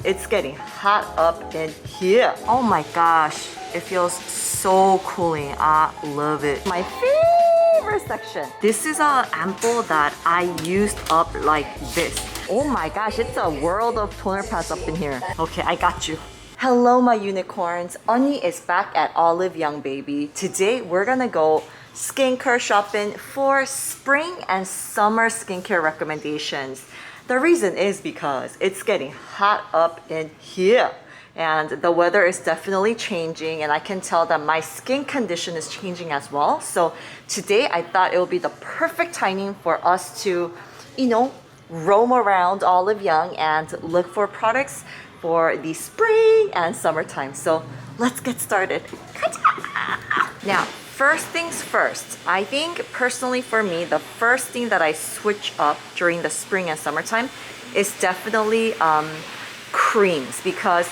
It's getting hot up in here. Oh my gosh, it feels so cooling. I love it. My favorite section. This is an ampoule that I used up like this. Oh my gosh, it's a world of toner pads up in here. Okay, I got you. Hello my unicorns. Unnie is back at OLIVEYOUNG baby. Today we're gonna go skincare shopping for spring and summer skincare recommendations. The reason is because it's getting hot up in here and the weather is definitely changing, and I can tell that my skin condition is changing as well. So today I thought it would be the perfect timing for us to, roam around OLIVEYOUNG and look for products for the spring and summertime. So let's get started. Now, first things first, I think personally for me, the first thing that I switch up during the spring and summertime is definitely creams, because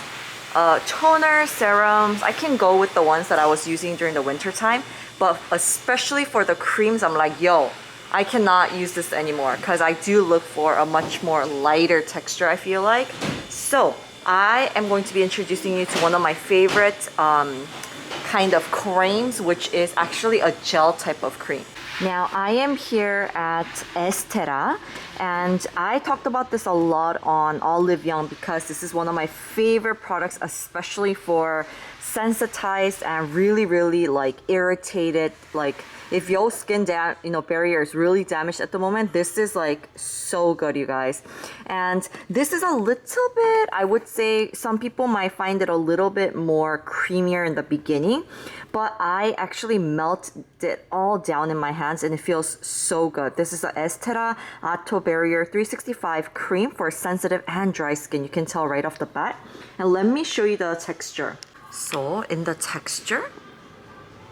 toner, serums, I can go with the ones that I was using during the winter time, but especially for the creams, I'm like, yo, I cannot use this anymore because I do look for a much more lighter texture, I feel like. So I am going to be introducing you to one of my favorite kind of creams, which is actually a gel type of cream. Now I am here at Estera, and I talked about this a lot on OLIVEYOUNG because this is one of my favorite products, especially for sensitized and really like irritated, like if your skin barrier is really damaged at the moment, this is like so good, you guys. And this is a little bit, I would say some people might find it a little bit more creamier in the beginning, but I actually melted it all down in my hands and it feels so good. This is the Estera Atobarrier 365 cream for sensitive and dry skin. You can tell right off the bat. And let me show you the texture. So in the texture,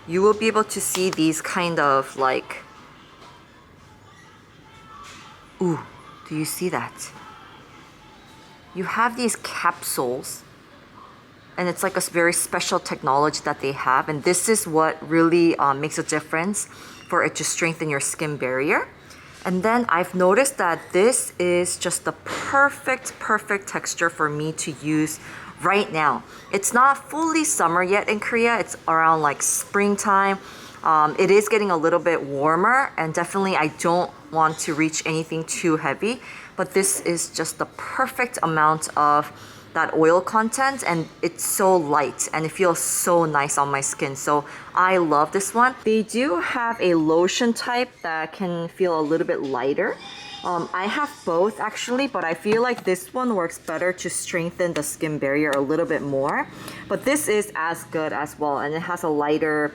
you will be able to see these kind of like, ooh, do you see that? You have these capsules, and it's like a very special technology that they have, and this is what really makes a difference for it to strengthen your skin barrier. And then I've noticed that this is just the perfect texture for me to use right now. It's not fully summer yet in Korea. It's around like springtime. It is getting a little bit warmer, and definitely I don't want to reach anything too heavy, but this is just the perfect amount of that oil content, and it's so light and it feels so nice on my skin. So I love this one. They do have a lotion type that can feel a little bit lighter. I have both actually, but I feel like this one works better to strengthen the skin barrier a little bit more. But this is as good as well, and it has a lighter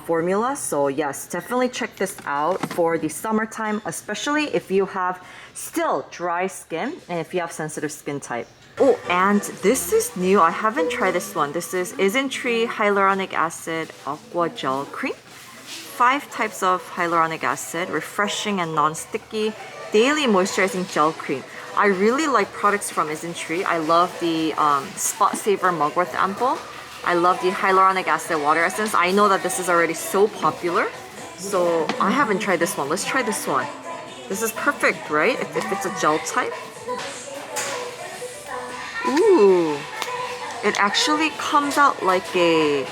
formula. So yes, definitely check this out for the summertime, especially if you have still dry skin and if you have sensitive skin type. Oh, and this is new. I haven't tried this one. This is ISNTREE Hyaluronic Acid Aqua Gel Cream. 5 types of hyaluronic acid, refreshing and non-sticky, daily moisturizing gel cream. I really like products from ISNTREE. I love the Spot Saver Mugwort Ampoule. I love the hyaluronic acid water essence. I know that this is already so popular, so I haven't tried this one. Let's try this one. This is perfect, right? If it's a gel type. Ooh, it actually comes out like a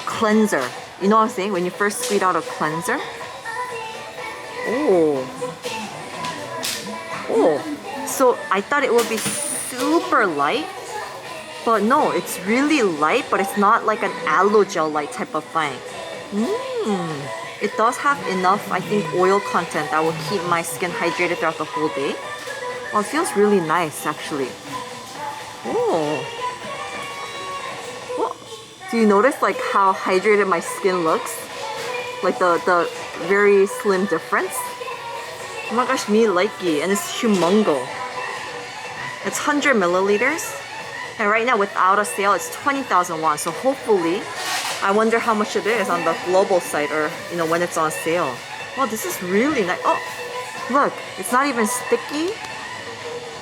cleanser. You know what I'm saying? When you first squeeze out a cleanser. Oh, so I thought it would be super light, but no, it's really light, but it's not like an aloe gel light type of thing. It does have enough, I think, oil content that will keep my skin hydrated throughout the whole day. Well, it feels really nice actually. Oh, do you notice like how hydrated my skin looks? Like the very slim difference. Oh my gosh, me likey, and it's humongo. It's 100 milliliters, and right now without a sale it's 20,000 won. So hopefully, I wonder how much it is on the global site, or when it's on sale. Wow, this is really nice. Oh, look, it's not even sticky.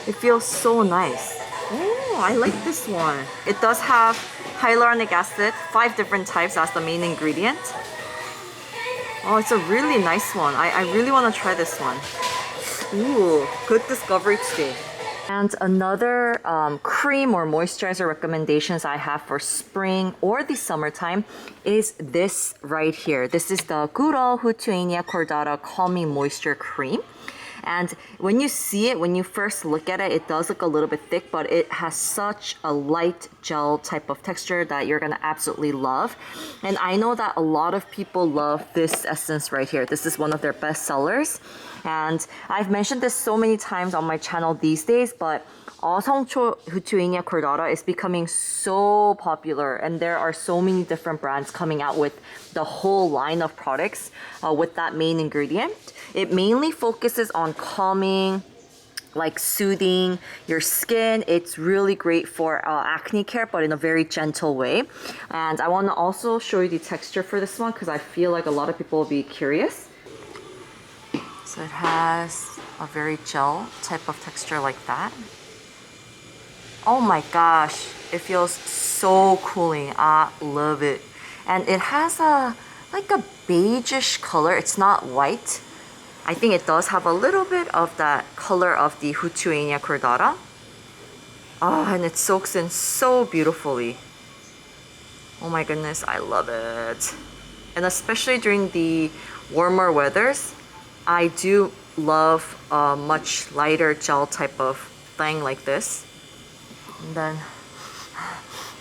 It feels so nice. Oh, I like this one. It does have hyaluronic acid, 5 different types as the main ingredient. Oh, it's a really nice one. I really want to try this one. Ooh, good discovery today. And another cream or moisturizer recommendations I have for spring or the summertime is this right here. This is the GOODAL Houttuynia Cordata Calming Moisture Cream. And when you see it, when you first look at it, it does look a little bit thick, but it has such a light gel type of texture that you're gonna absolutely love. And I know that a lot of people love this essence right here. This is one of their best sellers. And I've mentioned this so many times on my channel these days, but Aosongcho Houttuynia Cordata is becoming so popular, and there are so many different brands coming out with the whole line of products with that main ingredient. It mainly focuses on calming, like soothing your skin. It's really great for acne care, but in a very gentle way. And I want to also show you the texture for this one because I feel like a lot of people will be curious. So it has a very gel type of texture like that. Oh my gosh, it feels so cooling. I love it. And it has like a beigeish color. It's not white. I think it does have a little bit of that color of the Houttuynia Cordata. Oh, and it soaks in so beautifully. Oh my goodness, I love it. And especially during the warmer weathers, I do love a much lighter gel type of thing like this. And then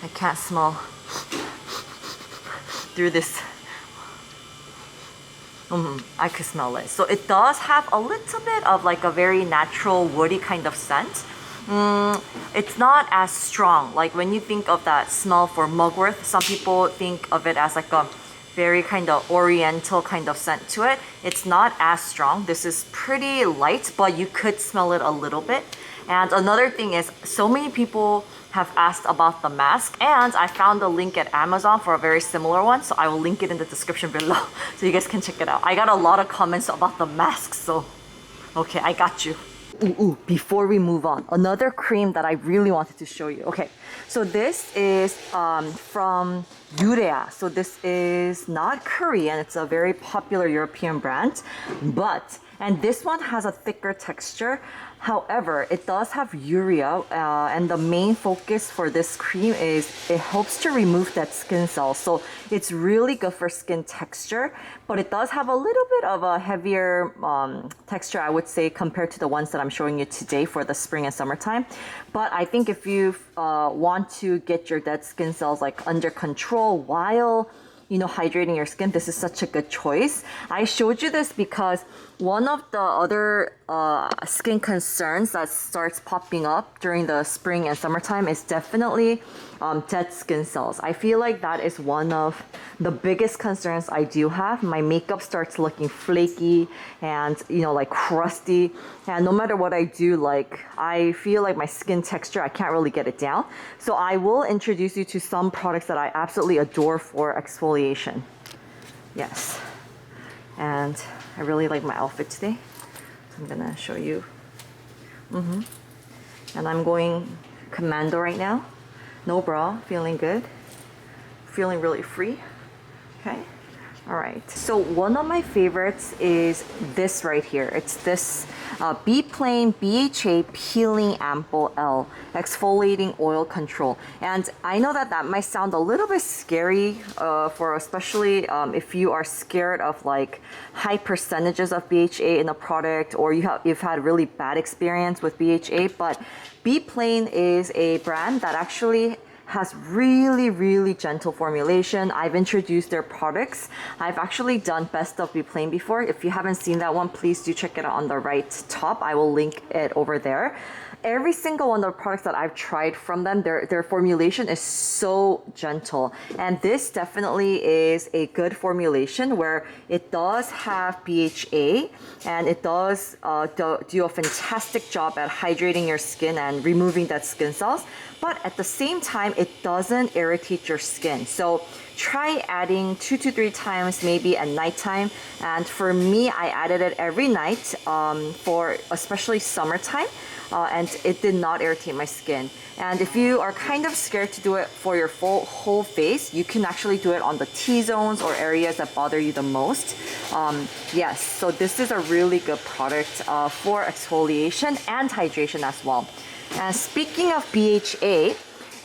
I can't smell through this. I could smell it. So it does have a little bit of like a very natural woody kind of scent. It's not as strong. Like when you think of that smell for mugwort, some people think of it as like a very kind of oriental kind of scent to it. It's not as strong. This is pretty light, but you could smell it a little bit. And another thing is, so many people have asked about the mask, and I found a link at Amazon for a very similar one, so I will link it in the description below so you guys can check it out. I got a lot of comments about the mask, so okay, I got you. Before we move on, another cream that I really wanted to show you. Okay, so this is from Urea. So this is not Korean, it's a very popular European brand, and this one has a thicker texture. However, it does have urea, and the main focus for this cream is it helps to remove dead skin cells. So it's really good for skin texture, but it does have a little bit of a heavier texture, I would say, compared to the ones that I'm showing you today for the spring and summertime. But I think if you want to get your dead skin cells like under control while hydrating your skin, this is such a good choice. I showed you this because one of the other skin concerns that starts popping up during the spring and summertime is definitely dead skin cells. I feel like that is one of the biggest concerns I do have. My makeup starts looking flaky and like crusty, and no matter what I do, like I feel like my skin texture, I can't really get it down. So I will introduce you to some products that I absolutely adore for exfoliation. Yes, and I really like my outfit today. I'm gonna show you. And I'm going commando right now. No bra, feeling good. Feeling really free. Okay. All right. So one of my favorites is this right here. It's this Be Plain BHA Peeling Ampoule L Exfoliating Oil Control. And I know that that might sound a little bit scary for especially if you are scared of like high percentages of BHA in a product, or you've had really bad experience with BHA. But Be Plain is a brand that actually has really gentle formulation. I've introduced their products. I've actually done Best of Be Plain before. If you haven't seen that one, please do check it out on the right top. I will link it over there. Every single one of the products that I've tried from them, their formulation is so gentle. And this definitely is a good formulation where it does have BHA, and it does do a fantastic job at hydrating your skin and removing dead skin cells. But at the same time, it doesn't irritate your skin. So try adding 2 to 3 times maybe at nighttime. And for me, I added it every night for especially summertime. And it did not irritate my skin. And if you are kind of scared to do it for your whole face, you can actually do it on the T-zones or areas that bother you the most. Yes, so this is a really good product for exfoliation and hydration as well. And speaking of BHA,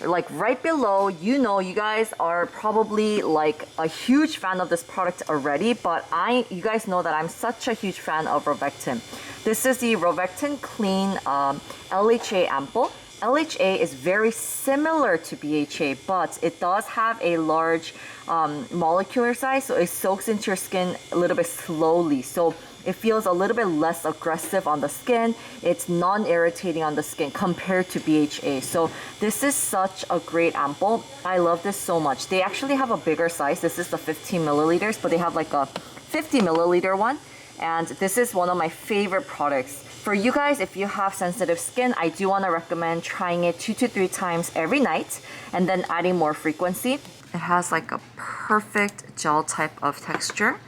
like right below, you know, you guys are probably like a huge fan of this product already, but you guys know that I'm such a huge fan of ROVECTIN. This is the ROVECTIN Clean LHA Ampoule. LHA is very similar to BHA, but it does have a large molecular size, so it soaks into your skin a little bit slowly. So it feels a little bit less aggressive on the skin. It's non-irritating on the skin compared to BHA. So this is such a great ampoule. I love this so much. They actually have a bigger size. This is the 15 milliliters, but they have like a 50 milliliter one. And this is one of my favorite products. For you guys, if you have sensitive skin, I do want to recommend trying it 2 to 3 times every night and then adding more frequency. It has like a perfect gel type of texture.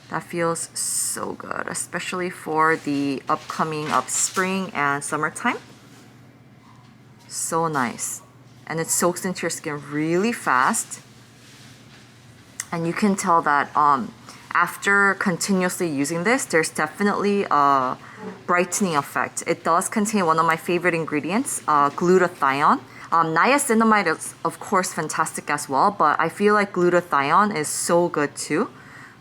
That feels so good, especially for the upcoming of spring and summertime. So nice. And it soaks into your skin really fast. And you can tell that after continuously using this, there's definitely a brightening effect. It does contain one of my favorite ingredients, glutathione. Niacinamide is of course fantastic as well, but I feel like glutathione is so good too.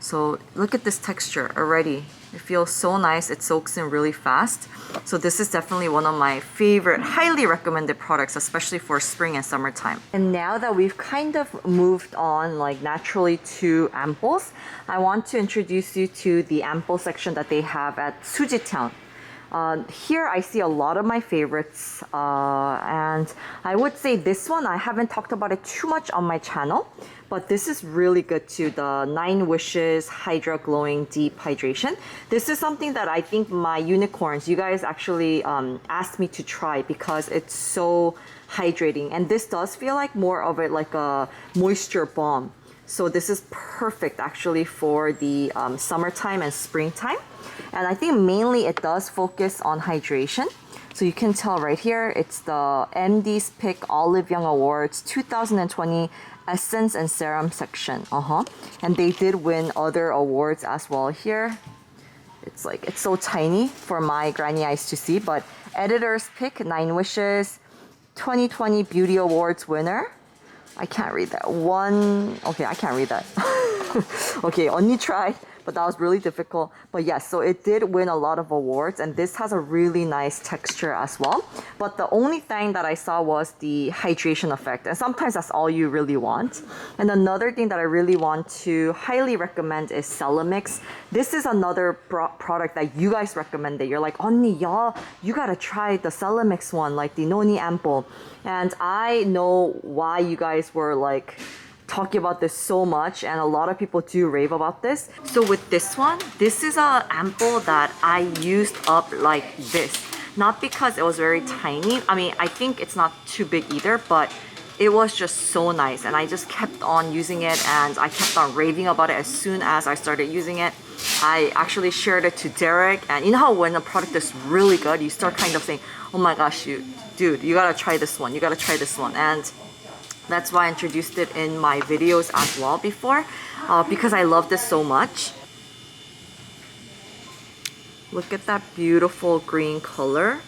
So look at this texture already. It feels so nice. It soaks in really fast. So this is definitely one of my favorite, highly recommended products, especially for spring and summertime. And now that we've kind of moved on like naturally to ampoules, I want to introduce you to the ampoule section that they have at SUJI Town. Here I see a lot of my favorites, and I would say this one, I haven't talked about it too much on my channel, but this is really good too, the 9 Wishes Hydra Glowing Deep Hydration. This is something that I think my unicorns, you guys actually asked me to try because it's so hydrating, and this does feel like more of it like a moisture balm. So this is perfect actually for the summertime and springtime. And I think mainly it does focus on hydration. So you can tell right here, it's the MD's Pick OLIVEYOUNG Awards 2020 Essence and Serum section. And they did win other awards as well here. It's like, it's so tiny for my granny eyes to see, but Editor's Pick 9 Wishes 2020 Beauty Awards winner. I can't read that. Okay, I can't read that. Okay, 언니 tried, but that was really difficult. But yes, so it did win a lot of awards, and this has a really nice texture as well. But the only thing that I saw was the hydration effect, and sometimes that's all you really want. And another thing that I really want to highly recommend is Celamix. This is another product that you guys recommended. You're like, 언니, y'all, you gotta try the Celamix one, like the Noni ampoule. And I know why you guys were like talking about this so much, and a lot of people do rave about this. So with this one, this is a ampoule that I used up like this. Not because it was very tiny. I mean, I think it's not too big either, but it was just so nice, and I just kept on using it, and I kept on raving about it as soon as I started using it. I actually shared it to Derek, and you know how when a product is really good, you start kind of saying, oh my gosh, dude, you gotta try this one, you gotta try this one. And that's why I introduced it in my videos as well before, because I love this so much. Look at that beautiful green color.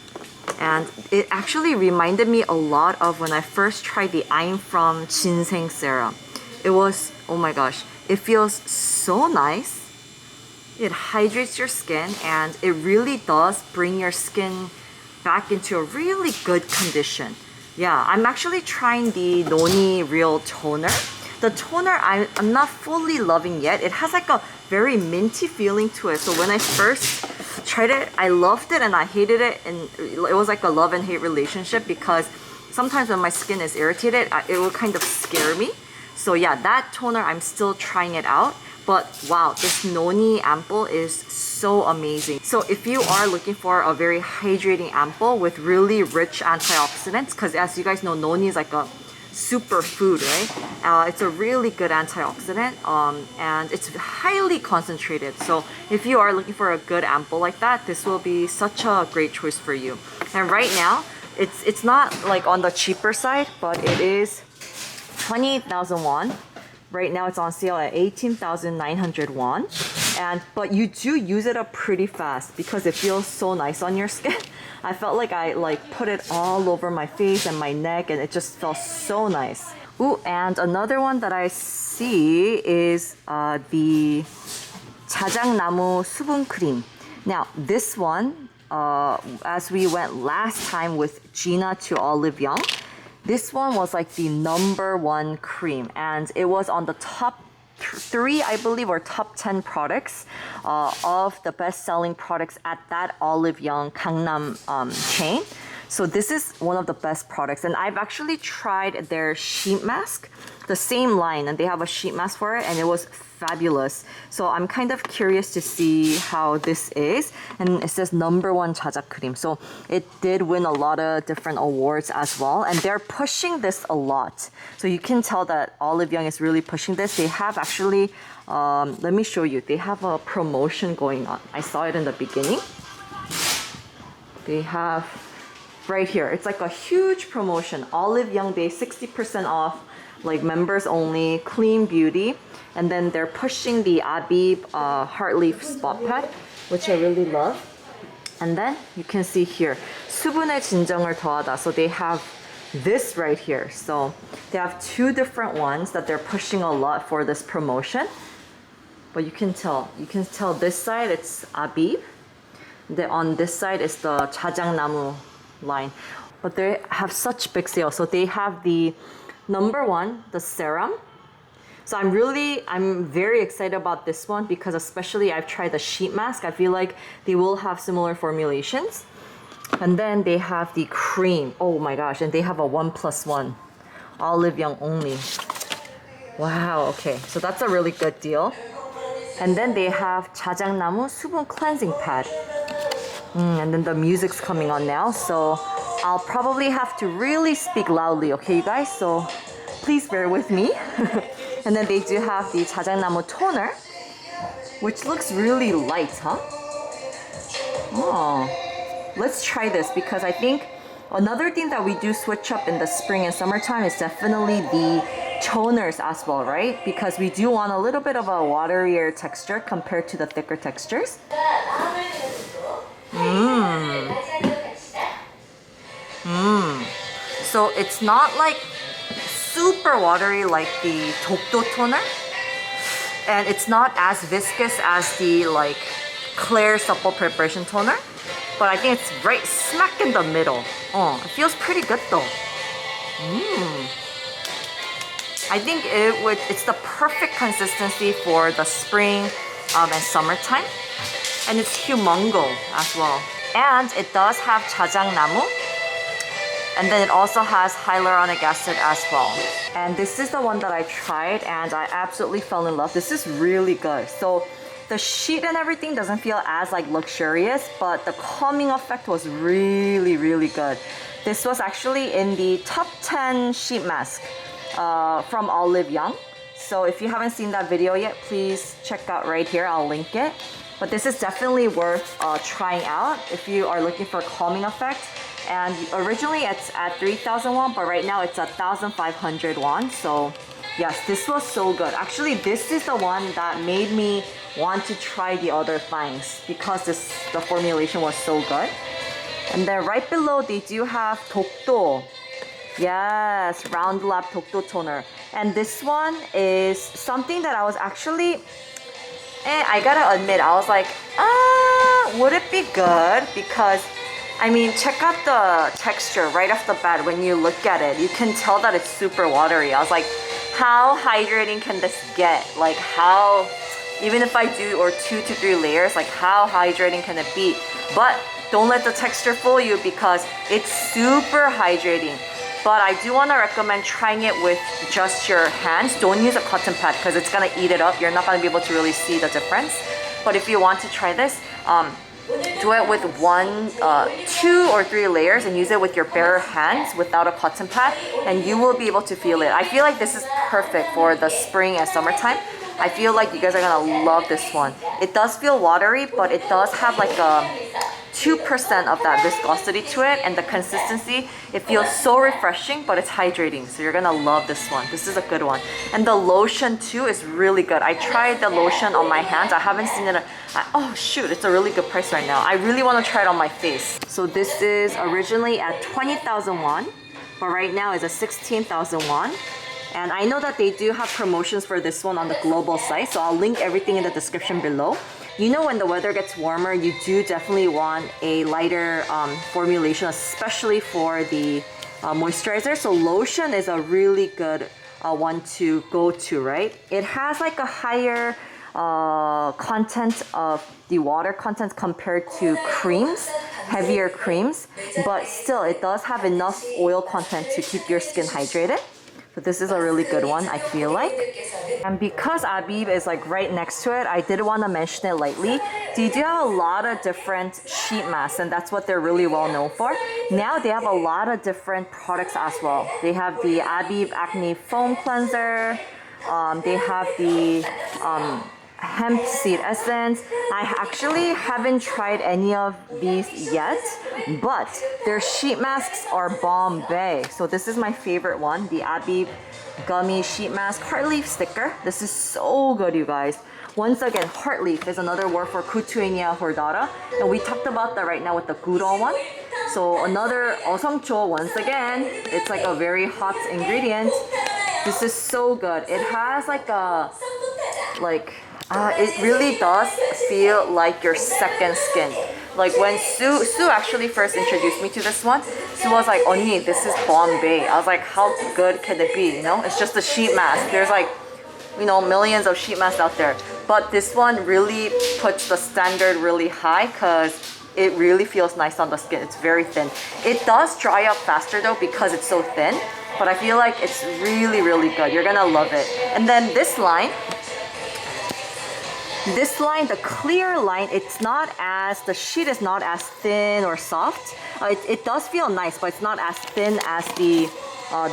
And it actually reminded me a lot of when I first tried the I'm From Ginseng Serum. It was, oh my gosh, it feels so nice. It hydrates your skin, and it really does bring your skin back into a really good condition. Yeah, I'm actually trying the Noni Real Toner. The toner I'm not fully loving yet. It has like a very minty feeling to it. So when I first tried it, I loved it and I hated it, and it was like a love and hate relationship, because sometimes when my skin is irritated, it will kind of scare me. So yeah, that toner, I'm still trying it out. But wow, this Noni ampoule is so amazing. So if you are looking for a very hydrating ampoule with really rich antioxidants, because as you guys know, Noni is like a superfood, right? It's a really good antioxidant, and it's highly concentrated. So if you are looking for a good ampoule like that, this will be such a great choice for you. And right now, it's not like on the cheaper side, but it is 28,000 won. Right now it's on sale at 18,900 won. But you do use it up pretty fast because it feels so nice on your skin. I felt like I put it all over my face and my neck, and it just felt so nice. Ooh, and another one that I see is the Chajang Namu 수분 cream. Now this one, as we went last time with Gina to OLIVEYOUNG, this one was like the #1 cream, and it was on the top 3, I believe, or top 10 products of the best-selling products at that OLIVEYOUNG Gangnam chain. So this is one of the best products, and I've actually tried their sheet mask, the same line, and they have a sheet mask for it, and it was fabulous. So I'm kind of curious to see how this is. And it says #1 자작 cream. So it did win a lot of different awards as well, and they're pushing this a lot. So you can tell that OLIVEYOUNG is really pushing this. They have actually, let me show you, they have a promotion going on. I saw it in the beginning. They have right here, it's like a huge promotion. OLIVEYOUNG Day, 60% off, like members only, clean beauty. And then they're pushing the ABIB Heartleaf Spot Pad, which I really love. And then you can see here, 수분의 진정을 더하다. So they have this right here. So they have 2 different ones that they're pushing a lot for this promotion. But you can tell this side it's ABIB. On this side is the Chajang Namu line. But they have such big sales. So they have the #1, the Serum. So I'm very excited about this one because especially I've tried the sheet mask. I feel like they will have similar formulations. And then they have the cream. Oh my gosh, and they have a 1+1. OLIVEYOUNG only. Wow, okay. So that's a really good deal. And then they have 자작나무 수분 cleansing pad. And then the music's coming on now. So I'll probably have to really speak loudly, okay you guys? So please bear with me. And then they do have the 자작나무 toner, which looks really light, huh? Oh, let's try this because I think another thing that we do switch up in the spring and summertime is definitely the toners as well, right? Because we do want a little bit of a waterier texture compared to the thicker textures. So it's not like super watery like the Dokdo toner, and it's not as viscous as the like Claire Supple Preparation Toner, but I think it's right smack in the middle. Oh, it feels pretty good though. I think it's the perfect consistency for the spring and summertime, and it's humongo as well. And it does have 자작나무. And then it also has hyaluronic acid as well. And this is the one that I tried and I absolutely fell in love. This is really good. So the sheet and everything doesn't feel as like luxurious, but the calming effect was really, really good. This was actually in the top 10 sheet mask from OLIVEYOUNG. So if you haven't seen that video yet, please check out right here. I'll link it. But this is definitely worth trying out if you are looking for a calming effect. And originally it's at 3,000 won, but right now it's 1,500 won. So yes, this was so good. Actually, this is the one that made me want to try the other things because the formulation was so good. And then right below, they do have Dokdo. Yes, Round Lab Dokdo Toner. And this one is something that I was actually, I gotta admit, I was like, would it be good? Because I mean, check out the texture right off the bat. When you look at it, you can tell that it's super watery. I was like, how hydrating can this get? Like how, even if I do 2 to 3 layers, like how hydrating can it be? But don't let the texture fool you because it's super hydrating. But I do want to recommend trying it with just your hands. Don't use a cotton pad because it's going to eat it up. You're not going to be able to really see the difference. But if you want to try this, do it with 2 or 3 layers and use it with your bare hands without a cotton pad, and you will be able to feel it. I feel like this is perfect for the spring and summertime. I feel like you guys are gonna love this one. It does feel watery, but it does have like a 2% of that viscosity to it, and the consistency, it feels so refreshing, but it's hydrating. So you're gonna love this one. This is a good one. And the lotion too is really good. I tried the lotion on my hands. I haven't seen it. Oh shoot, it's a really good price right now. I really want to try it on my face. So this is originally at 20,000 won, but right now is a 16,000 won. And I know that they do have promotions for this one on the global site, so I'll link everything in the description below. You know, when the weather gets warmer, you do definitely want a lighter formulation, especially for the moisturizer. So lotion is a really good one to go to, right? It has like a higher content of the water content compared to creams, heavier creams, but still it does have enough oil content to keep your skin hydrated. But this is a really good one, I feel like. And because ABIB is like right next to it, I did want to mention it lightly. They do have a lot of different sheet masks, and that's what they're really well known for. Now they have a lot of different products as well. They have the ABIB Acne Foam Cleanser. They have the hemp seed essence. I actually haven't tried any of these yet, but their sheet masks are Bombay. So this is my favorite one, the ABIB Gummy Sheet Mask Heartleaf Sticker. This is so good, you guys. Once again, Heartleaf is another word for Houttuynia Cordata, and we talked about that right now with the GOODAL one. So another 어성초, once again, it's like a very hot ingredient. This is so good. It has like a, it really does feel like your second skin. Like when Sue actually first introduced me to this one, Sue was like, "Oni, this is Bombay." I was like, how good can it be? You know, it's just a sheet mask. There's like, you know, millions of sheet masks out there. But this one really puts the standard really high because it really feels nice on the skin. It's very thin. It does dry up faster though because it's so thin, but I feel like it's really, really good. You're gonna love it. And then this line, the clear line, the sheet is not as thin or soft. It does feel nice, but it's not as thin as the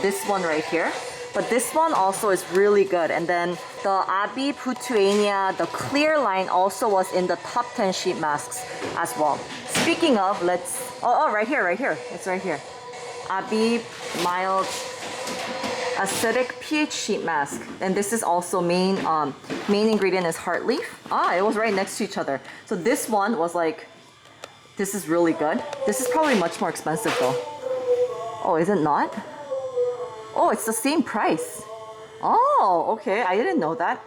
this one right here. But this one also is really good. And then the ABIB Houttuynia, the clear line also was in the top 10 sheet masks as well. Speaking of, right here. It's right here. ABIB Mild Acidic pH sheet mask, and this is also main ingredient is Heartleaf. It was right next to each other. So this one was like, this is really good. This is probably much more expensive though. Oh, is it not? Oh, it's the same price. Oh, okay, I didn't know that.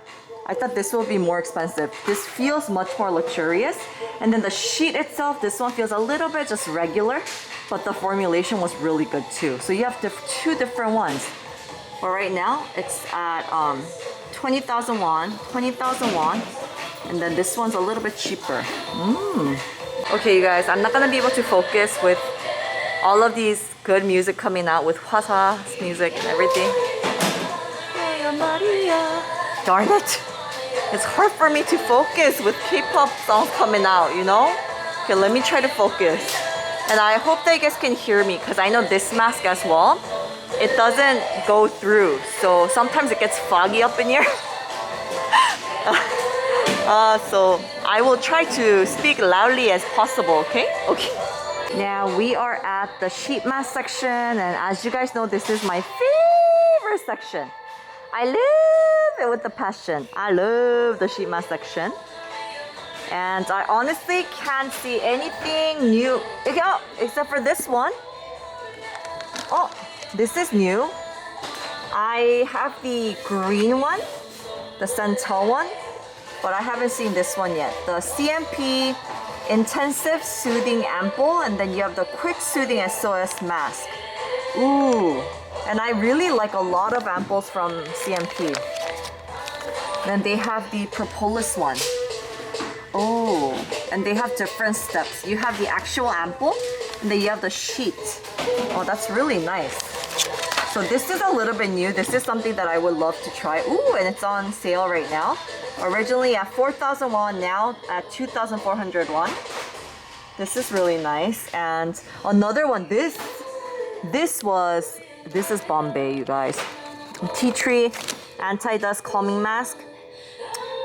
I thought this will be more expensive. This feels much more luxurious. And then the sheet itself, this one feels a little bit just regular, but the formulation was really good too. So you have two different ones. But right now, it's at 20,000 won, and then this one's a little bit cheaper. Okay, you guys, I'm not gonna be able to focus with all of these good music coming out with Hwasa's music and everything. Darn it! It's hard for me to focus with K-pop songs coming out, you know? Okay, let me try to focus. And I hope that you guys can hear me, because I know this mask as well, it doesn't go through, so sometimes it gets foggy up in here. So I will try to speak loudly as possible, okay? Okay. Now we are at the sheet mask section, and as you guys know, this is my favorite section. I love it with a passion. I love the sheet mask section. And I honestly can't see anything new, except for this one. Oh, this is new. I have the green one, the Centel one, but I haven't seen this one yet. The CMP Intensive Soothing Ampoule, and then you have the Quick Soothing SOS Mask. Ooh, and I really like a lot of ampoules from CMP. Then they have the Propolis one. Oh, and they have different steps. You have the actual ampoule, and then you have the sheet. Oh, that's really nice. So this is a little bit new. This is something that I would love to try. Ooh, and it's on sale right now. Originally at 4,000 won, now at 2,400 won. This is really nice. And another one, this is Bombay, you guys. Tea Tree Anti-Dust Calming Mask.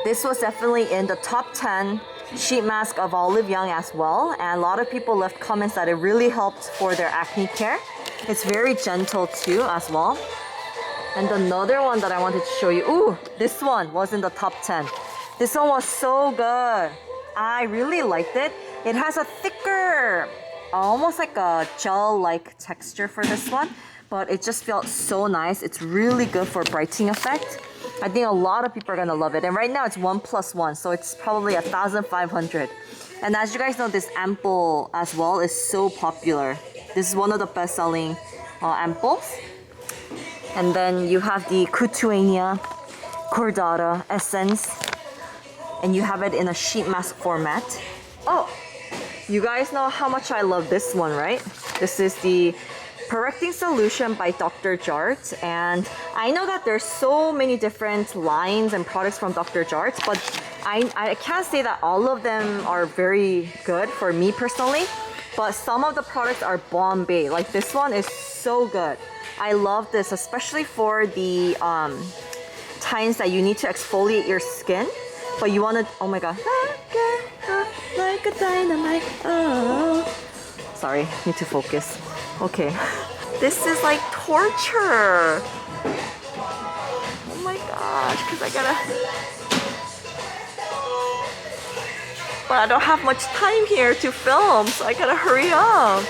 This was definitely in the top 10 sheet mask of OLIVEYOUNG as well, and a lot of people left comments that it really helped for their acne care. It's very gentle too as well. And another one that I wanted to show you, ooh, this one was in the top 10. This one was so good. I really liked it. It has a thicker, almost like a gel-like texture for this one, but it just felt so nice. It's really good for brightening effect. I think a lot of people are gonna love it. And right now it's 1+1, so it's probably 1,500. And as you guys know, this Ampoule as well is so popular. This is one of the best-selling ampoules. And then you have the Houttuynia Cordata Essence. And you have it in a sheet mask format. Oh, you guys know how much I love this one, right? This is the Correcting Solution by Dr. Jart. And I know that there's so many different lines and products from Dr. Jart, but I can't say that all of them are very good for me personally. But some of the products are Bombay. Like this one is so good. I love this, especially for the times that you need to exfoliate your skin, but you want to, oh my god, like a dynamite, oh. Sorry, need to focus. Okay, this is like torture. Oh my gosh, because I gotta, but I don't have much time here to film, so I gotta hurry up.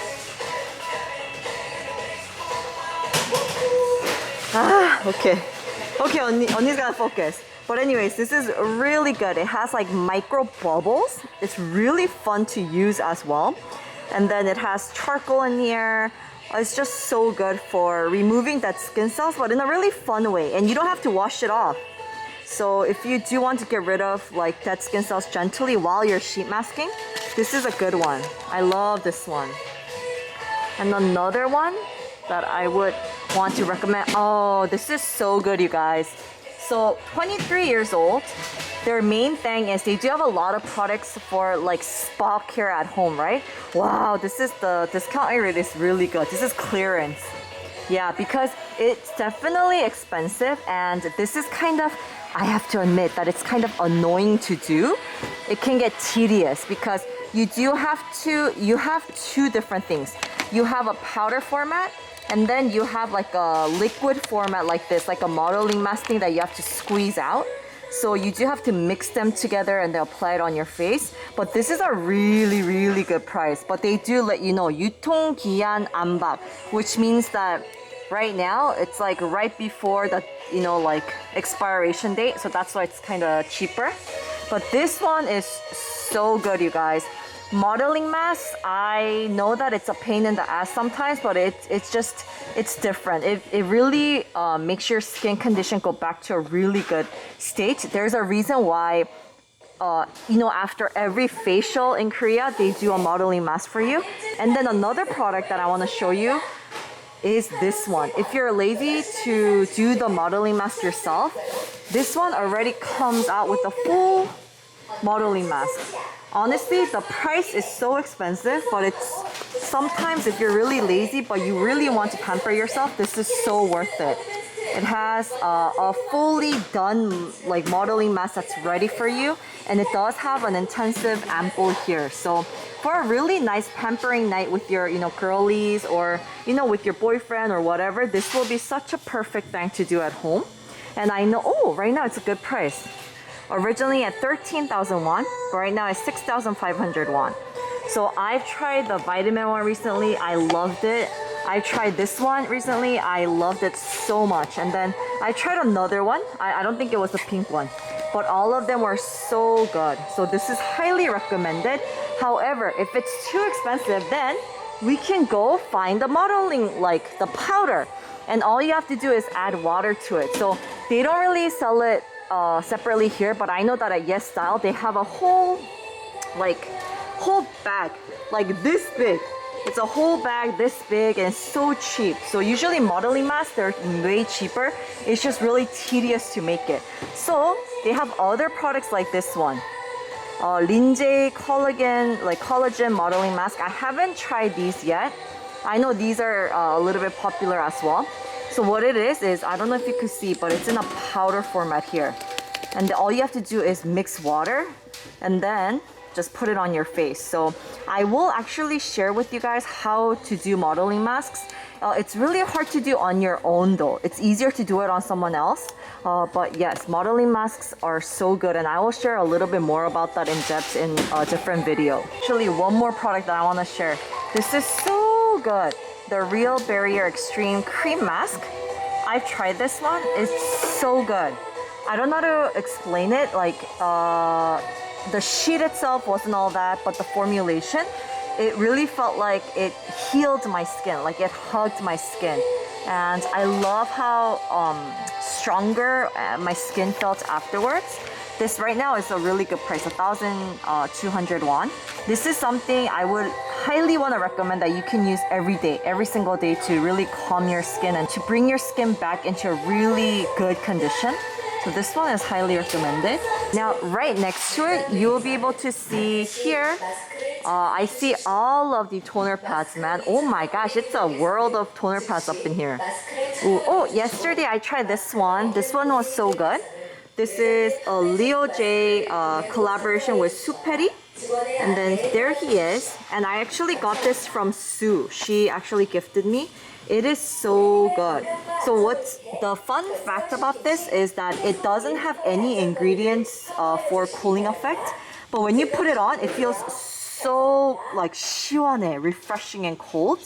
Okay, Onni's gotta focus. But anyways, this is really good. It has like micro bubbles. It's really fun to use as well. And then it has charcoal in here. It's just so good for removing that skin cells, but in a really fun way. And you don't have to wash it off. So if you do want to get rid of like dead skin cells gently while you're sheet masking, this is a good one. I love this one. And another one that I would want to recommend. Oh, this is so good, you guys. So 23 years old. Their main thing is they do have a lot of products for like spa care at home, right? Wow, this is the discount rate is really good. This is clearance. Yeah, because it's definitely expensive, and this is kind of, I have to admit that it's kind of annoying to do. It can get tedious because you have two different things. You have a powder format, and then you have like a liquid format like this, like a modeling mask thing that you have to squeeze out. So you do have to mix them together and then apply it on your face. But this is a really, really good price. But they do let you know, 유통기한 안, which means that right now it's like right before the, like expiration date. So that's why it's kind of cheaper. But this one is so good, you guys. Modeling masks, I know that it's a pain in the ass sometimes, but it's different. It really makes your skin condition go back to a really good state. There's a reason why, after every facial in Korea, they do a modeling mask for you. And then another product that I want to show you is this one. If you're lazy to do the modeling mask yourself, this one already comes out with a full modeling mask. Honestly, the price is so expensive, but it's sometimes if you're really lazy but you really want to pamper yourself, this is so worth it. It has a fully done like modeling mask that's ready for you, and it does have an intensive ampoule here. So for a really nice pampering night with your girlies, or with your boyfriend or whatever, this will be such a perfect thing to do at home. And I know, right now it's a good price. Originally at 13,000 won, but right now it's 6,500 won. So I've tried the vitamin one recently. I loved it. I tried this one recently. I loved it so much. And then I tried another one. I don't think it was the pink one, but all of them were so good. So this is highly recommended. However, if it's too expensive, then we can go find the modeling, like the powder. And all you have to do is add water to it. So they don't really sell it separately here, but I know that at Yes Style they have a whole bag like this big. It's a whole bag this big, and it's so cheap. So usually modeling masks, they're way cheaper. It's just really tedious to make it. So they have other products like this one, Linje collagen modeling mask. I haven't tried these yet. I know these are a little bit popular as well. So what it is I don't know if you can see, but it's in a powder format here. And all you have to do is mix water and then just put it on your face. So I will actually share with you guys how to do modeling masks. It's really hard to do on your own though. It's easier to do it on someone else. But yes, modeling masks are so good, and I will share a little bit more about that in depth in a different video. Actually, one more product that I want to share. This is so good. The Real Barrier Extreme Cream Mask. I've tried this one. It's so good. I don't know how to explain it. Like the sheet itself wasn't all that, but the formulation, it really felt like it healed my skin, like it hugged my skin. And I love how stronger my skin felt afterwards. This right now is a really good price, 1,200 won. This is something I would highly want to recommend that you can use every day, every single day, to really calm your skin and to bring your skin back into a really good condition. So this one is highly recommended. Now, right next to it, you will be able to see here, I see all of the toner pads, man. Oh my gosh, it's a world of toner pads up in here. Ooh, oh, yesterday I tried this one. This one was so good. This is a Leo J collaboration with Superi. And then there he is. And I actually got this from Sue. She actually gifted me. It is so good. So what's the fun fact about this is that it doesn't have any ingredients for cooling effect. But when you put it on, it feels so like 시원해, refreshing and cold.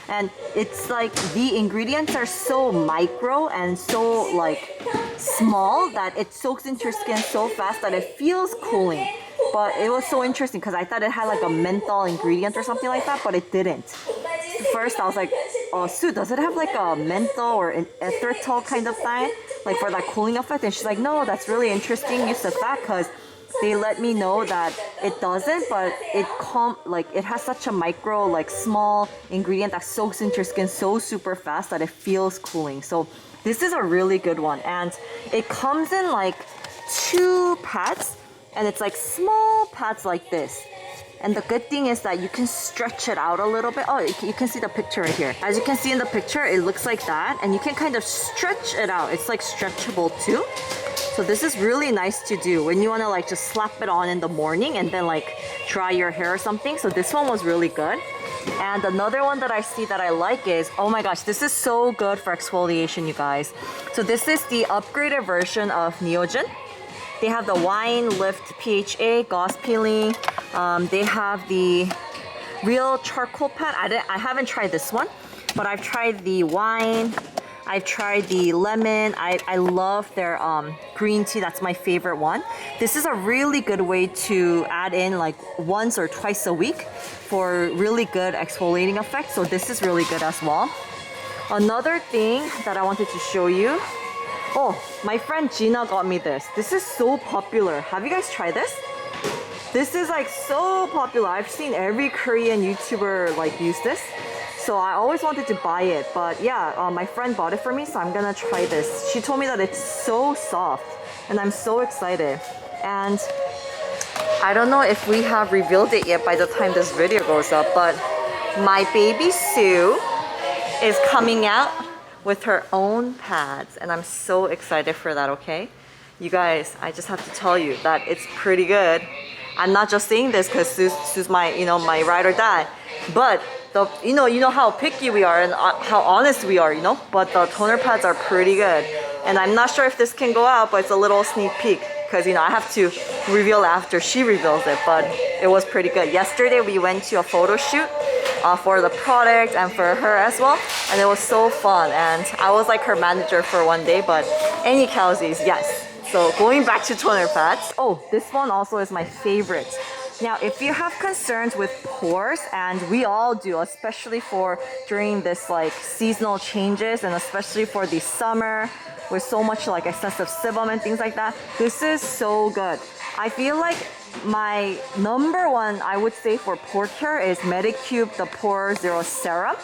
And it's like the ingredients are so micro and so like small that it soaks into your skin so fast that it feels cooling. But it was so interesting because I thought it had like a menthol ingredient or something like that, but it didn't. First I was like, oh, Sue, does it have like a menthol or an erythritol kind of thing, like for that cooling effect? And she's like, no, that's really interesting. You said that because they let me know that it doesn't, but it has such a micro, like small ingredient that soaks into your skin so super fast that it feels cooling. So this is a really good one, and it comes in like 2 pads, and it's like small pads like this. And the good thing is that you can stretch it out a little bit. Oh, you can see the picture right here. As you can see in the picture, it looks like that, and you can kind of stretch it out. It's like stretchable too. So this is really nice to do when you want to like just slap it on in the morning and then like dry your hair or something. So this one was really good. And another one that I see that I like is, oh my gosh, this is so good for exfoliation, you guys. So this is the upgraded version of Neogen. They have the Wine Lift PHA Gauze Peeling. They have the Real Charcoal Pad. I haven't tried this one, but I've tried the wine. I've tried the lemon. I love their green tea. That's my favorite one. This is a really good way to add in like once or twice a week for really good exfoliating effect. So this is really good as well. Another thing that I wanted to show you. Oh, my friend Gina got me this. This is so popular. Have you guys tried this? This is like so popular. I've seen every Korean YouTuber like use this. So I always wanted to buy it, but yeah, my friend bought it for me, so I'm gonna try this. She told me that it's so soft, and I'm so excited. And I don't know if we have revealed it yet by the time this video goes up, but my baby Sue is coming out with her own pads, and I'm so excited for that, okay? You guys, I just have to tell you that it's pretty good. I'm not just saying this because Sue's my, my ride or die, but you know how picky we are and how honest we are, but the toner pads are pretty good. And I'm not sure if this can go out, but it's a little sneak peek because, I have to reveal after she reveals it, but it was pretty good. Yesterday, we went to a photo shoot for the product and for her as well, and it was so fun. And I was like her manager for one day, but any cowsies, yes. So going back to toner pads. Oh, this one also is my favorite. Now, if you have concerns with pores, and we all do, especially for during this like seasonal changes, and especially for the summer with so much like excessive sebum and things like that, this is so good. I feel like my number one, I would say, for pore care is Medicube, the Pore Zero Serum.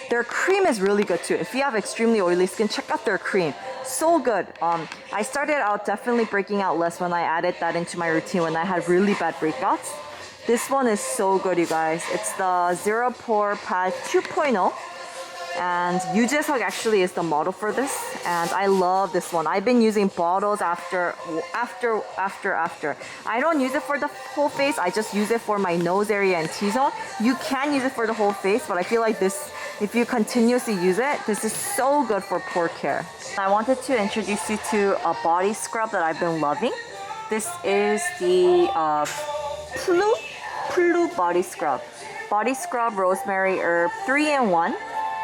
Their cream is really good too. If you have extremely oily skin, check out their cream. So good. I started out definitely breaking out less when I added that into my routine when I had really bad breakouts. This one is so good, you guys. It's the Zero Pore Pad 2.0. And 유재석 actually is the model for this, and I love this one. I've been using bottles after. I don't use it for the whole face, I just use it for my nose area and T-zone. You can use it for the whole face, but I feel like this, if you continuously use it, this is so good for pore care. I wanted to introduce you to a body scrub that I've been loving. This is the Plu body scrub. Body scrub, rosemary, herb, 3-in-1.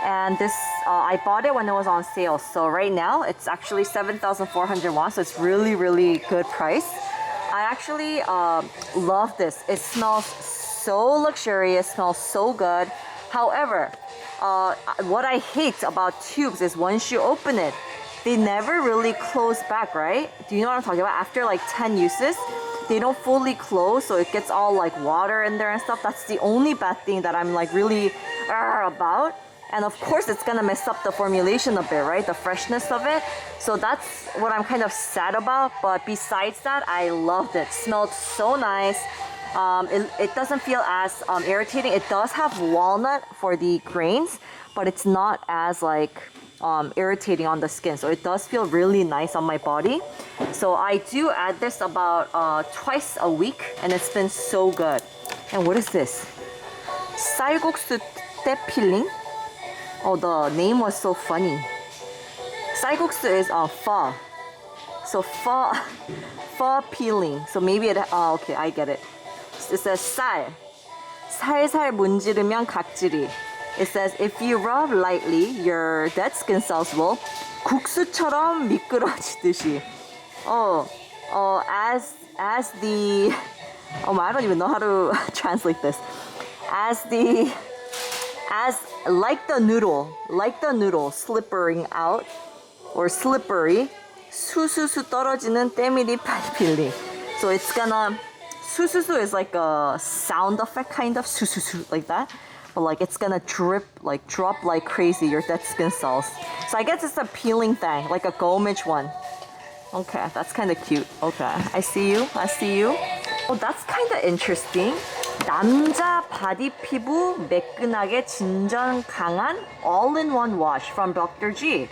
And this, I bought it when it was on sale. So right now, it's actually 7,400 won. So it's really, really good price. I actually love this. It smells so luxurious, smells so good. However, what I hate about tubes is once you open it, they never really close back, right? Do you know what I'm talking about? After like 10 uses, they don't fully close, so it gets all like water in there and stuff. That's the only bad thing that I'm like really about. And of course, it's gonna mess up the formulation a bit, right? The freshness of it. So that's what I'm kind of sad about. But besides that, I loved it. Smelled so nice. It doesn't feel as irritating. It does have walnut for the grains, but it's not as like irritating on the skin. So it does feel really nice on my body. So I do add this about twice a week, and it's been so good. And what is this? 쌀국수 때 필링? Oh, the name was so funny. 쌀국수 is pho. So pho peeling. So maybe it, okay, I get it. It says 쌀. 살살 문지르면 각질이. It says if you rub lightly, your dead skin cells will 국수처럼 미끄러지듯이. As the, I don't even know how to translate this. Like the noodle slippering out or slippery, 수수수 떨어지는 때밀이 필링. So it's gonna, 수수수 is like a sound effect kind of, 수수수 like that. But like it's gonna drop like crazy, your dead skin cells. So I guess it's a peeling thing, like a Gomage one. Okay, that's kind of cute. Okay, I see you. Oh, that's kind of interesting. 남자 바디 피부 매끈하게 진정 강한 all-in-one wash from Dr. G.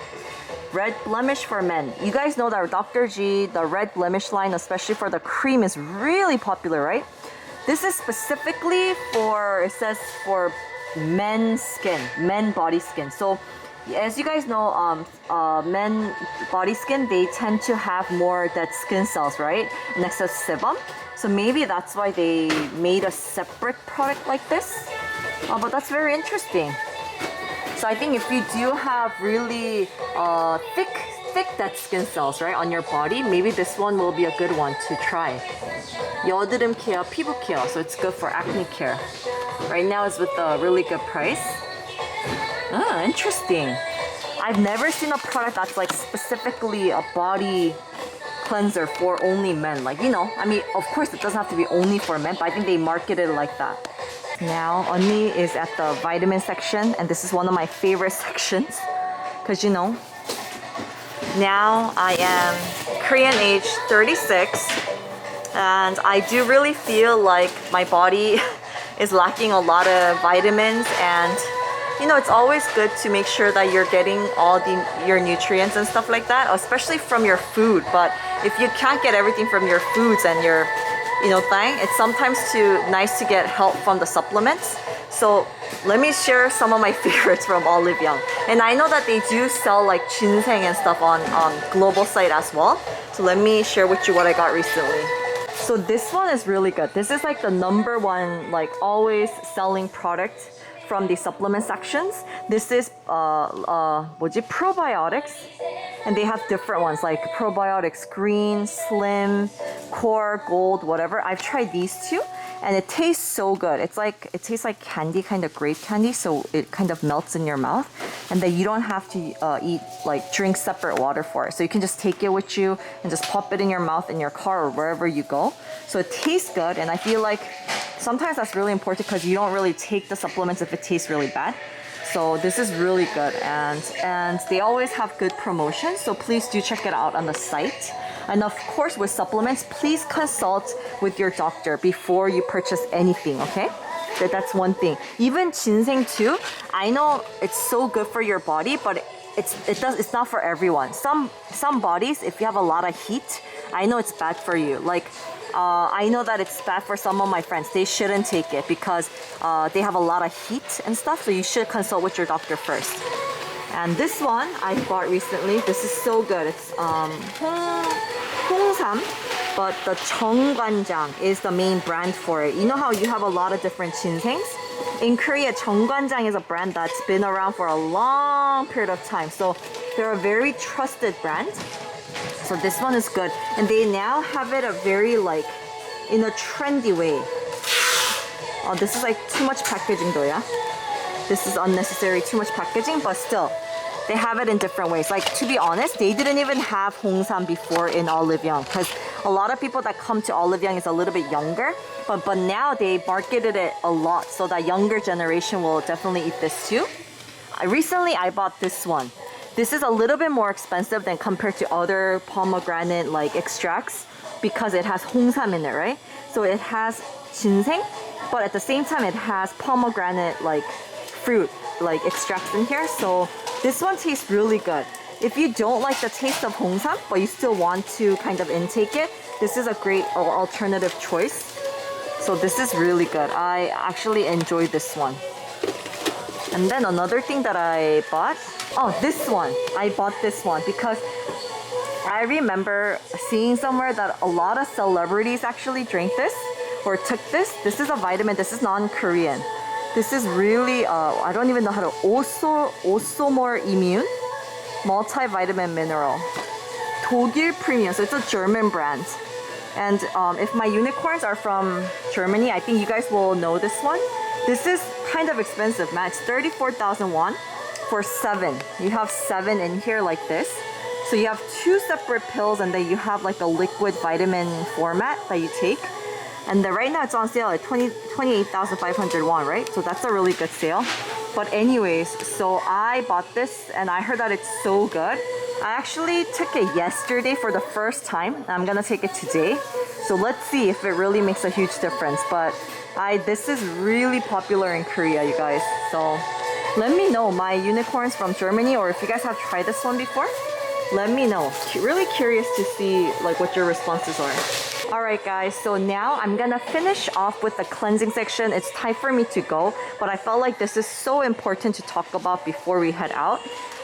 Red Blemish for men. You guys know that Dr. G, the Red Blemish line, especially for the cream, is really popular, right? This is specifically for, it says for men's skin, men body skin. So as you guys know, men body skin, they tend to have more dead skin cells, right? Next to sebum. So maybe that's why they made a separate product like this. But that's very interesting. So I think if you do have really thick dead skin cells, right, on your body, maybe this one will be a good one to try. 여드름 케어, 피부 케어. So it's good for acne care. Right now it's with a really good price. Interesting. I've never seen a product that's like specifically a body cleanser for only men. Like, you know, I mean, of course it doesn't have to be only for men, but I think they market it like that. Now, Unni is at the vitamin section, and this is one of my favorite sections. Because, you know, now I am Korean age 36, and I do really feel like my body is lacking a lot of vitamins, and you know, it's always good to make sure that you're getting all your nutrients and stuff like that, especially from your food. But if you can't get everything from your foods and your, you know, thing, it's sometimes nice to get help from the supplements. So let me share some of my favorites from OLIVEYOUNG. And I know that they do sell like ginseng and stuff on global site as well. So let me share with you what I got recently. So this one is really good. This is like the #1, like always selling product from the supplement sections. This is probiotics, and they have different ones like probiotics green, slim, core, gold, whatever. I've tried these two, and it tastes so good. It tastes like candy, kind of grape candy, so it kind of melts in your mouth, and then you don't have to drink separate water for it. So you can just take it with you and just pop it in your mouth in your car or wherever you go. So it tastes good, and I feel like sometimes that's really important because you don't really take the supplements if it tastes really bad. So this is really good, and they always have good promotions, so please do check it out on the site. And of course, with supplements, please consult with your doctor before you purchase anything, okay? That's one thing. Even ginseng too. I know it's so good for your body, but it's not for everyone. Some bodies, if you have a lot of heat, I know it's bad for you. Like I know that it's bad for some of my friends. They shouldn't take it because they have a lot of heat and stuff. So you should consult with your doctor first. And this one I bought recently. This is so good. It's 홍삼, but the 정관장 is the main brand for it. You know how you have a lot of different ginsengs? In Korea, 정관장 is a brand that's been around for a long period of time. So they're a very trusted brand. So this one is good. And they now have it a very like, in a trendy way. Oh, this is like too much packaging though, yeah? This is unnecessary, too much packaging, but still, they have it in different ways. Like, to be honest, they didn't even have 홍삼 before in OLIVEYOUNG because a lot of people that come to OLIVEYOUNG is a little bit younger, but now they marketed it a lot so that younger generation will definitely eat this too. Recently, I bought this one. This is a little bit more expensive than compared to other pomegranate like extracts because it has 홍삼 in it, right? So it has ginseng, but at the same time it has pomegranate like fruit like extracts in here. So this one tastes really good. If you don't like the taste of 홍삼, but you still want to kind of intake it, this is a great alternative choice. So this is really good. I actually enjoy this one. And then another thing that I bought, oh, this one. I bought this one because I remember seeing somewhere that a lot of celebrities actually drank this or took this. This is a vitamin. This is non-Korean. This is really, I don't even know how to, Osomor Immune multivitamin mineral. 독일 premium, so it's a German brand. And if my unicorns are from Germany, I think you guys will know this one. This is kind of expensive, man. It's 34,000 won for 7. You have 7 in here like this. So you have 2 separate pills and then you have like a liquid vitamin format that you take. And then right now it's on sale at 28,500 won, right? So that's a really good sale. But anyways, so I bought this and I heard that it's so good. I actually took it yesterday for the first time. I'm gonna take it today. So let's see if it really makes a huge difference. But this is really popular in Korea, you guys. So let me know, my unicorns from Germany, or if you guys have tried this one before, let me know. Really curious to see like what your responses are. Alright guys, so now I'm gonna finish off with the cleansing section. It's time for me to go, but I felt like this is so important to talk about before we head out.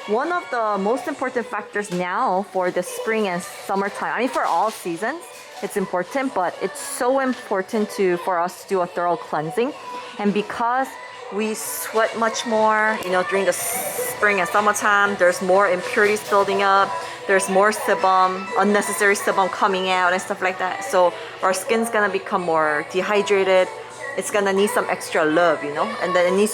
One of the most important factors now for the spring and summertime, I mean for all seasons, it's important, but it's so important for us to do a thorough cleansing. And because we sweat much more, you know, during the spring and summertime, there's more impurities building up, there's more sebum, unnecessary sebum coming out and stuff like that. So our skin's gonna become more dehydrated. It's gonna need some extra love, you know, and then it needs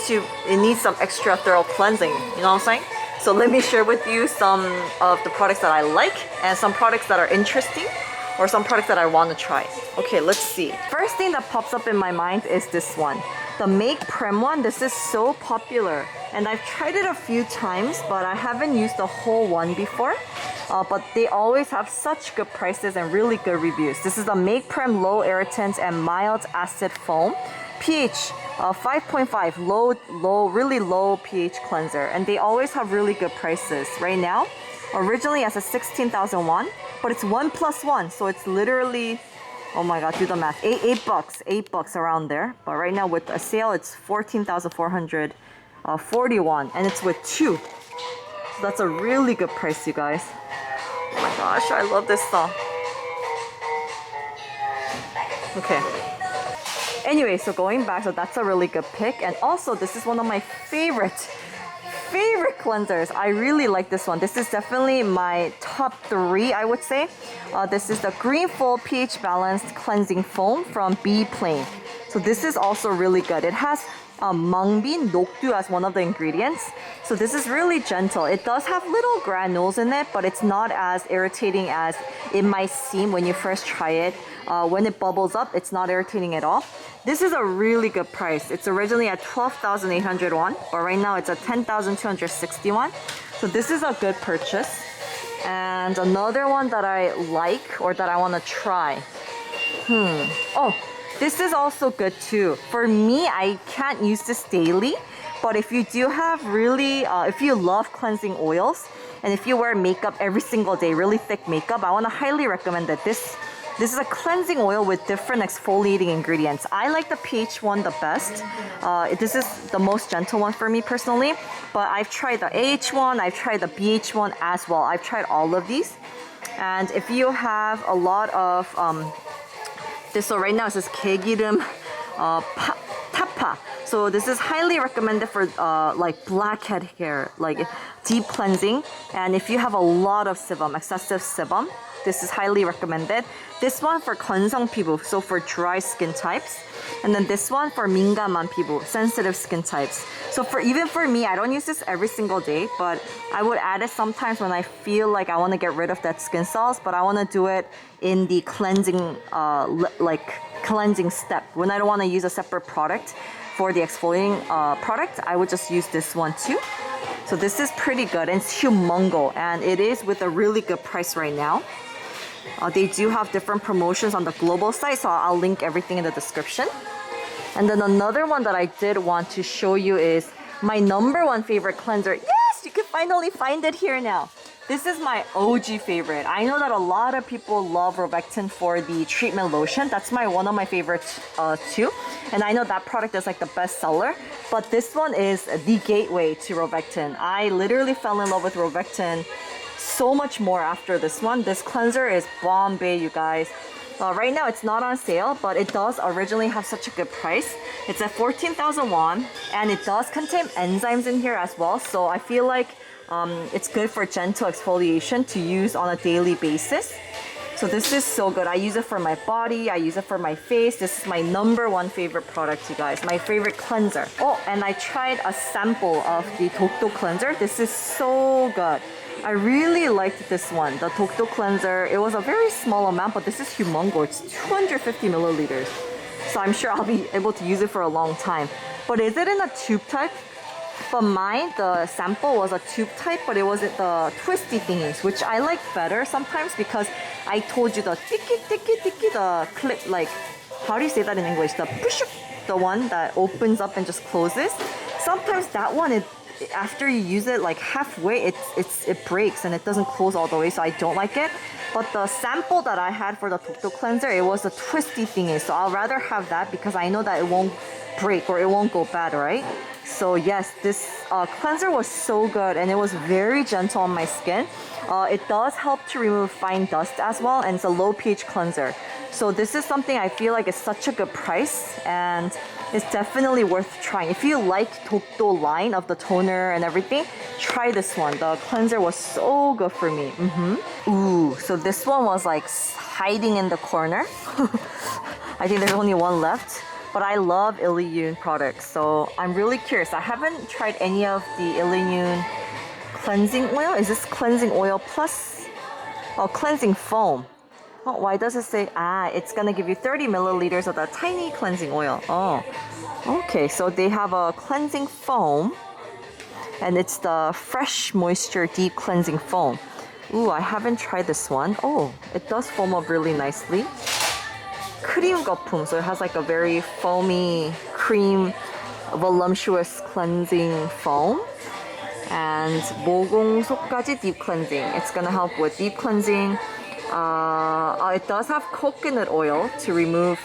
some extra thorough cleansing, you know what I'm saying? So let me share with you some of the products that I like and some products that are interesting or some products that I want to try. Okay, let's see. First thing that pops up in my mind is this one. The Make Prem one. This is so popular and I've tried it a few times, but I haven't used the whole one before. But they always have such good prices and really good reviews. This is the Make Prem Low Irritant and Mild Acid Foam. pH 5.5, really low pH cleanser. And they always have really good prices. Right now, originally as a 16,000 won, but it's 1+1. So it's literally, oh my god, do the math. $8 around there. But right now with a sale, it's 14,440 won. And it's with 2. So that's a really good price, you guys. Oh my gosh, I love this stuff. Okay. Anyway, so going back, so that's a really good pick. And also, this is one of my favorite cleansers. I really like this one. This is definitely my top 3, I would say. This is the Green Full pH Balanced Cleansing Foam from Be Plain. So this is also really good. It has mangbin, dokdo as one of the ingredients. So this is really gentle. It does have little granules in it, but it's not as irritating as it might seem when you first try it. When it bubbles up, it's not irritating at all. This is a really good price. It's originally at 12,800 won, but right now it's at 10,260 won. So this is a good purchase. And another one that I like or that I want to try. Oh, This is also good too. For me, I can't use this daily, but if you do have really, if you love cleansing oils, and if you wear makeup every single day, really thick makeup, I want to highly recommend that this is a cleansing oil with different exfoliating ingredients. I like the pH one the best. This is the most gentle one for me personally, but I've tried the AH one, I've tried the BH one as well. I've tried all of these. And if you have a lot of this, so right now it says 개기름 타파. So this is highly recommended for like blackhead hair, like deep cleansing. And if you have a lot of sebum, excessive sebum, this is highly recommended. This one for 건성 피부, so for dry skin types. And then this one for 민감한 피부, sensitive skin types. So even for me, I don't use this every single day, but I would add it sometimes when I feel like I want to get rid of that skin cells, but I want to do it in the cleansing, cleansing step. When I don't want to use a separate product for the exfoliating product, I would just use this one too. So this is pretty good, and it's humongo, and it is with a really good price right now. They do have different promotions on the global site, so I'll link everything in the description. And then another one that I did want to show you is my number one favorite cleanser. Yes, you can finally find it here now. This is my OG favorite. I know that a lot of people love ROVECTIN for the treatment lotion. That's one of my favorites too. And I know that product is like the best seller. But this one is the gateway to ROVECTIN. I literally fell in love with ROVECTIN so much more after this one. This cleanser is Bombay, you guys. Right now it's not on sale, but it does originally have such a good price. It's at 14,000 won, and it does contain enzymes in here as well. So I feel like it's good for gentle exfoliation to use on a daily basis. So this is so good. I use it for my body, I use it for my face. This is my number one favorite product, you guys. My favorite cleanser. Oh, and I tried a sample of the Dokdo cleanser. This is so good. I really liked this one, the Dokdo cleanser. It was a very small amount, but this is humongo. It's 250 milliliters. So I'm sure I'll be able to use it for a long time. But is it in a tube type? But mine, the sample was a tube type, but it wasn't the twisty thingies, which I like better sometimes because I told you the tiki, the clip, like, how do you say that in English? The push, the one that opens up and just closes. Sometimes that one, after you use it like halfway, it breaks and it doesn't close all the way, so I don't like it. But the sample that I had for the Dokdo cleanser, it was a twisty thingy, so I'll rather have that because I know that it won't break or it won't go bad, right? So yes, this cleanser was so good, and it was very gentle on my skin. It does help to remove fine dust as well, and it's a low pH cleanser. So this is something I feel like is such a good price, and it's definitely worth trying. If you like Dokdo line of the toner and everything, try this one. The cleanser was so good for me. Ooh, so this one was like hiding in the corner. I think there's only one left. But I love OLIVEYOUNG products, so I'm really curious. I haven't tried any of the OLIVEYOUNG cleansing oil. Is this cleansing oil plus? Oh, cleansing foam. Oh, why does it say, it's gonna give you 30 milliliters of that tiny cleansing oil. Oh, okay, so they have a cleansing foam, and it's the Fresh Moisture Deep Cleansing Foam. Ooh, I haven't tried this one. Oh, it does foam up really nicely. Cream 거품, so it has like a very foamy, cream, voluptuous cleansing foam. And 모공 속까지 deep cleansing. It's gonna help with deep cleansing. It does have coconut oil to remove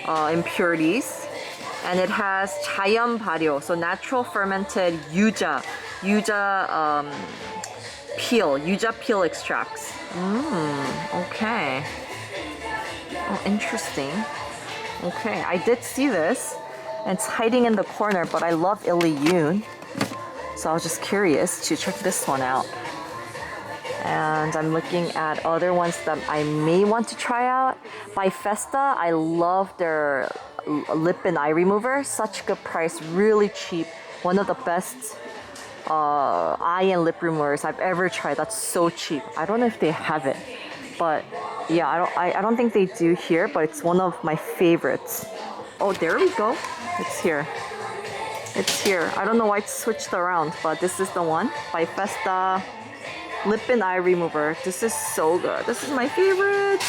impurities. And it has 자연 발효, so natural fermented yuja peel extracts. Okay. Oh, interesting. Okay, I did see this. It's hiding in the corner, but I love OLIVEYOUNG. So I was just curious to check this one out. And I'm looking at other ones that I may want to try out. By Festa, I love their lip and eye remover. Such good price, really cheap. One of the best eye and lip removers I've ever tried. That's so cheap. I don't know if they have it, but yeah, I don't think they do here, but it's one of my favorites. Oh, there we go. It's here. It's here. I don't know why it's switched around, but this is the one by Festa lip and eye remover. This is so good. This is my favorite.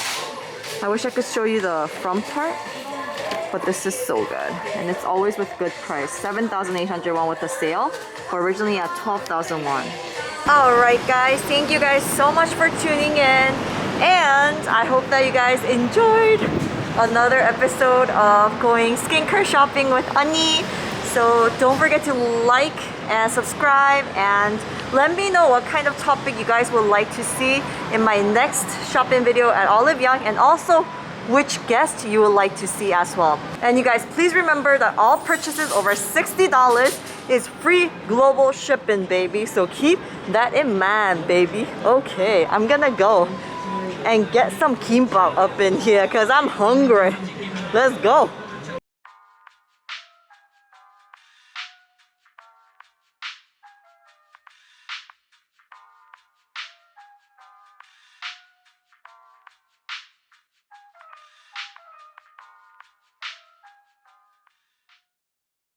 I wish I could show you the front part. But this is so good. And it's always with good price. 7,800 won with the sale. But originally at 12,000 won. Alright guys, thank you guys so much for tuning in. And I hope that you guys enjoyed another episode of going skincare shopping with Annie. So don't forget to like and subscribe and let me know what kind of topic you guys would like to see in my next shopping video at OLIVEYOUNG, and also which guest you would like to see as well. And you guys, please remember that all purchases over $60 is free global shipping, baby. So keep that in mind, baby. Okay, I'm gonna go and get some kimbap up in here because I'm hungry. Let's go.